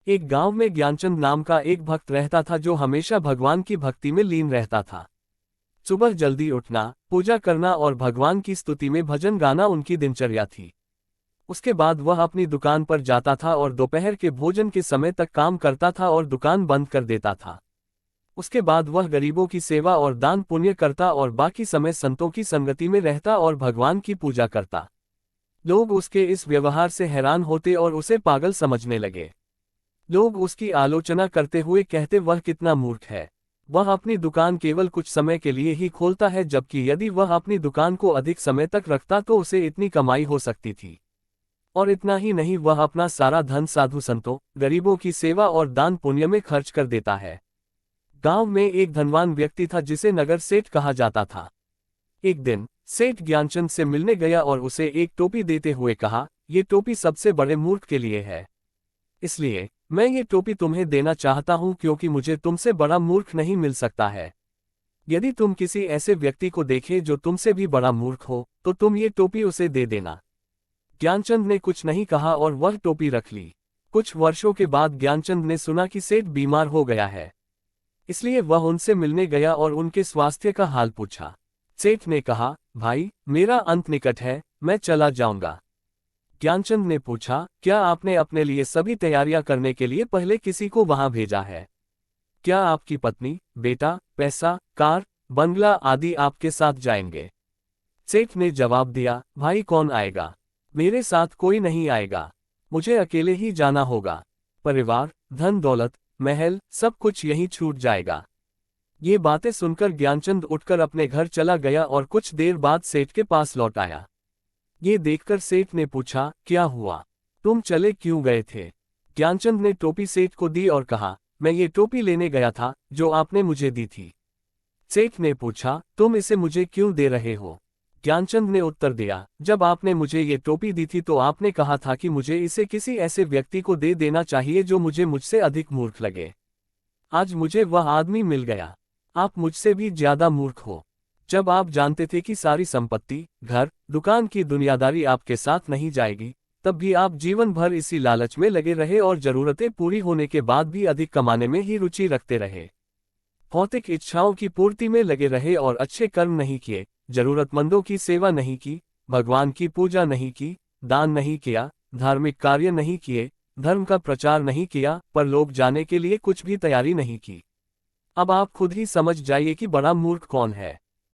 एक गांव में ज्ञानचंद नाम का एक भक्त रहता था जो हमेशा भगवान की भक्ति में लीन रहता था। सुबह जल्दी उठना, पूजा करना और भगवान की स्तुति में भजन गाना उनकी दिनचर्या थी। उसके बाद वह अपनी दुकान पर जाता था और दोपहर के भोजन के समय तक काम करता था और दुकान बंद कर देता था। उसके बाद वह गरीबों की सेवा और दान पुण्य करता और बाकी समय संतों की संगति में रहता और भगवान की पूजा करता। लोग उसके इस व्यवहार से हैरान होते और उसे पागल समझने लगे। लोग उसकी आलोचना करते हुए कहते, वह कितना मूर्ख है। वह अपनी दुकान केवल कुछ समय के लिए ही खोलता है, जबकि यदि वह अपनी दुकान को अधिक समय तक रखता तो उसे इतनी कमाई हो सकती थी। और इतना ही नहीं, वह अपना सारा धन साधु संतों, गरीबों की सेवा और दान पुण्य में खर्च कर देता है। गांव में एक धनवान व्यक्ति था जिसे नगर सेठ कहा जाता था। एक दिन सेठ ज्ञानचंद से मिलने गया और उसे एक टोपी देते हुए कहा, ये टोपी सबसे बड़े मूर्ख के लिए है, इसलिए मैं ये टोपी तुम्हें देना चाहता हूं, क्योंकि मुझे तुमसे बड़ा मूर्ख नहीं मिल सकता है। यदि तुम किसी ऐसे व्यक्ति को देखे जो तुमसे भी बड़ा मूर्ख हो तो तुम ये टोपी उसे दे देना। ज्ञानचंद ने कुछ नहीं कहा और वह टोपी रख ली। कुछ वर्षों के बाद ज्ञानचंद ने सुना कि सेठ बीमार हो गया है, इसलिए वह उनसे मिलने गया और उनके स्वास्थ्य का हाल पूछा। सेठ ने कहा, भाई मेरा अंत निकट है, मैं चला जाऊंगा। ज्ञानचंद ने पूछा, क्या आपने अपने लिए सभी तैयारियां करने के लिए पहले किसी को वहां भेजा है? क्या आपकी पत्नी, बेटा, पैसा, कार, बंगला आदि आपके साथ जाएंगे? सेठ ने जवाब दिया, भाई कौन आएगा? मेरे साथ कोई नहीं आएगा, मुझे अकेले ही जाना होगा। परिवार, धन दौलत, महल, सब कुछ यहीं छूट जाएगा। ये बातें सुनकर ज्ञानचंद उठकर अपने घर चला गया और कुछ देर बाद सेठ के पास लौट आया। ये देखकर सेठ ने पूछा, क्या हुआ? तुम चले क्यों गए थे? ज्ञानचंद ने टोपी सेठ को दी और कहा, मैं ये टोपी लेने गया था जो आपने मुझे दी थी। सेठ ने पूछा, तुम इसे मुझे क्यों दे रहे हो? ज्ञानचंद ने उत्तर दिया, जब आपने मुझे ये टोपी दी थी तो आपने कहा था कि मुझे इसे किसी ऐसे व्यक्ति को दे देना चाहिए जो मुझसे अधिक मूर्ख लगे। आज मुझे वह आदमी मिल गया। आप मुझसे भी ज्यादा मूर्ख हो। जब आप जानते थे कि सारी संपत्ति, घर, दुकान की दुनियादारी आपके साथ नहीं जाएगी, तब भी आप जीवन भर इसी लालच में लगे रहे और जरूरतें पूरी होने के बाद भी अधिक कमाने में ही रुचि रखते रहे। भौतिक इच्छाओं की पूर्ति में लगे रहे और अच्छे कर्म नहीं किए, जरूरतमंदों की सेवा नहीं की, भगवान की पूजा नहीं की, दान नहीं किया, धार्मिक कार्य नहीं किए, धर्म का प्रचार नहीं किया, पर लोग जाने के लिए कुछ भी तैयारी नहीं की। अब आप खुद ही समझ जाइए कि बड़ा मूर्ख कौन है।